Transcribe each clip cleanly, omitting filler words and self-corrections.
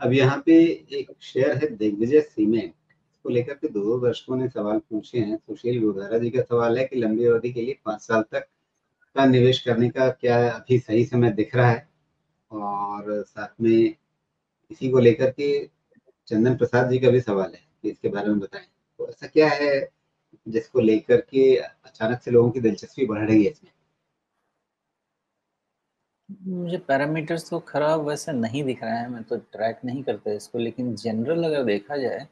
अब यहाँ पे एक शेयर है दिग्विजय सीमेंट, इसको लेकर के दो दर्शकों ने सवाल पूछे हैं। सुशील गोधारा जी का सवाल है कि लंबी अवधि के लिए 5 साल तक का निवेश करने का क्या अभी सही समय दिख रहा है, और साथ में इसी को लेकर के चंदन प्रसाद जी का भी सवाल है कि इसके बारे में बताएं। तो ऐसा क्या है जिसको लेकर के अचानक से लोगों की दिलचस्पी बढ़ रही है इसमें? मुझे पैरामीटर्स तो खराब वैसे नहीं दिख रहा है, मैं तो ट्रैक नहीं करता इसको, लेकिन जनरल अगर देखा जाए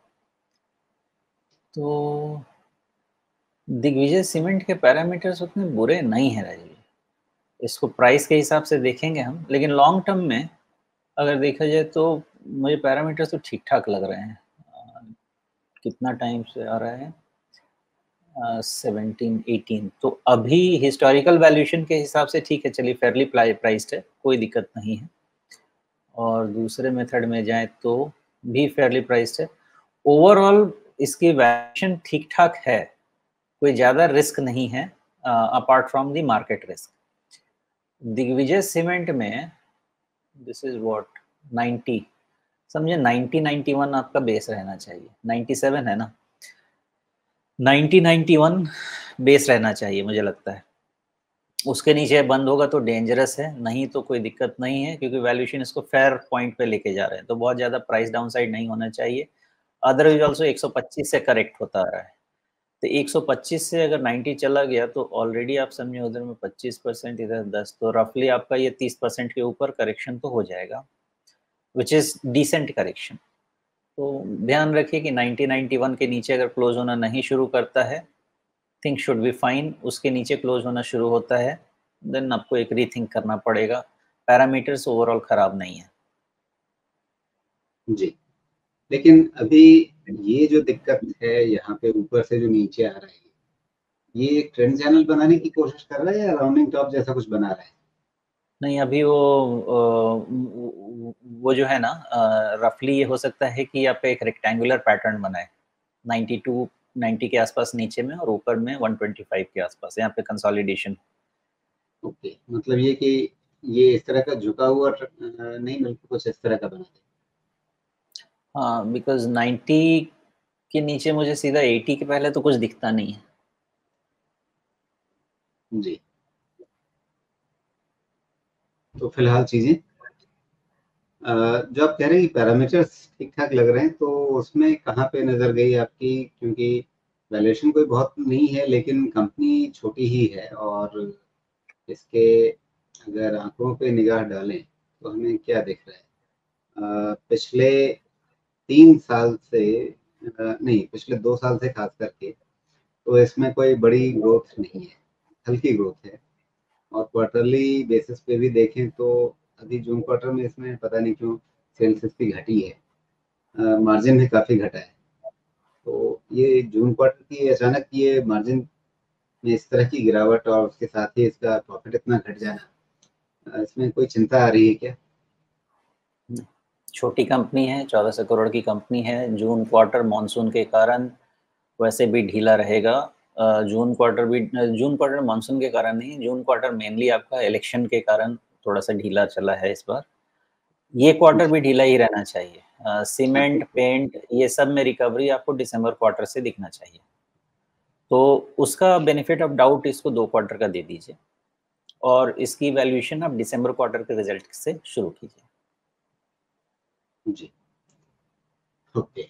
तो दिग्विजय सीमेंट के पैरामीटर्स उतने बुरे नहीं है राजीव। इसको प्राइस के हिसाब से देखेंगे हम, लेकिन लॉन्ग टर्म में अगर देखा जाए तो मुझे पैरामीटर्स तो ठीक ठाक लग रहे हैं। कितना टाइम से आ रहा है, 17 18, तो अभी हिस्टोरिकल वैल्यूएशन के हिसाब से ठीक है, चलिए फेयरली प्राइस्ड है, कोई दिक्कत नहीं है। और दूसरे मेथड में जाए तो भी फेयरली प्राइस्ड है। ओवरऑल इसकी वैल्यूएशन ठीक ठाक है, कोई ज़्यादा रिस्क नहीं है apart from the market risk. Digvijay cement में दिस इज व्हाट 90, समझे 90 91 आपका बेस रहना चाहिए। 97 है ना, 90 91 बेस रहना चाहिए मुझे लगता है। उसके नीचे बंद होगा तो डेंजरस है, नहीं तो कोई दिक्कत नहीं है, क्योंकि वैल्यूएशन इसको फेयर पॉइंट पे लेके जा रहे हैं, तो बहुत ज़्यादा प्राइस डाउन साइड नहीं होना चाहिए। अदरवाइज ऑल्सो 125 से करेक्ट होता आ रहा है, तो 125 से अगर 90 चला गया तो ऑलरेडी आप समझे उधर में 25%, इधर 10, तो रफली आपका ये 30% के ऊपर करेक्शन तो हो जाएगा, विच इज़ डिसेंट करेक्शन। तो ध्यान रखिए कि 90 91 के नीचे अगर क्लोज होना नहीं शुरू करता है, थिंक शुड बी फाइन। उसके नीचे क्लोज होना शुरू होता है, देन आपको एक रीथिंक करना पड़ेगा। पैरामीटर्स ओवरऑल खराब नहीं है जी, लेकिन अभी ये जो दिक्कत है यहाँ पे ऊपर से जो नीचे आ रहा है, ये ट्रेंड चैनल बनाने की कोशिश कर रहा है या राउंडिंग टॉप जैसा कुछ बना रहा है? नहीं, अभी वो जो है ना, रफली ये हो सकता है कि आप एक रेक्टेंगुलर पैटर्न बनाए 92 90 के आसपास नीचे में, और ऊपर में 125 के आसपास, यहाँ पे कंसोलिडेशन। ओके, मतलब ये कि ये इस तरह का झुका हुआ नहीं, बल्कि कुछ इस तरह का बना दे। हाँ, बिकॉज 90 के नीचे मुझे सीधा 80 के पहले तो कुछ दिखता नहीं है। जी, तो फिलहाल चीजें जो आप कह रहे हैं पैरामीटर्स ठीक ठाक लग रहे हैं, तो उसमें कहाँ पे नजर गई आपकी? क्योंकि वैल्यूएशन कोई बहुत नहीं है, लेकिन कंपनी छोटी ही है, और इसके अगर आंकड़ों पे निगाह डालें तो हमें क्या दिख रहा है? पिछले 3 साल से नहीं, पिछले 2 साल से खास करके, तो इसमें कोई बड़ी ग्रोथ नहीं है, हल्की ग्रोथ है। और क्वार्टरली बेसिस पे भी देखें तो अभी जून क्वार्टर में इसमें पता नहीं क्यों सेल्स इसकी घटी है, मार्जिन भी काफ़ी घटा है। तो ये जून क्वार्टर की अचानक ये मार्जिन में इस तरह की गिरावट, और उसके साथ ही इसका प्रॉफिट इतना घट जाना, इसमें कोई चिंता आ रही है क्या? छोटी कंपनी है, 1400 करोड़ की कंपनी है। जून क्वार्टर मानसून के कारण वैसे भी ढीला रहेगा। जून क्वार्टर मानसून के कारण नहीं, जून क्वार्टर मेनली आपका इलेक्शन के कारण थोड़ा सा ढीला चला है इस बार। ये क्वार्टर भी ढीला ही रहना चाहिए। हाँ, सीमेंट, बिल्कुल। पेंट, ये सब में रिकवरी आपको दिसंबर क्वार्टर से दिखना चाहिए, तो उसका बेनिफिट ऑफ डाउट इसको 2 क्वार्टर का दे दीजिए, और इसकी वैल्यूएशन आप दिसंबर क्वार्टर के रिजल्ट से शुरू कीजिए। जी, ओके।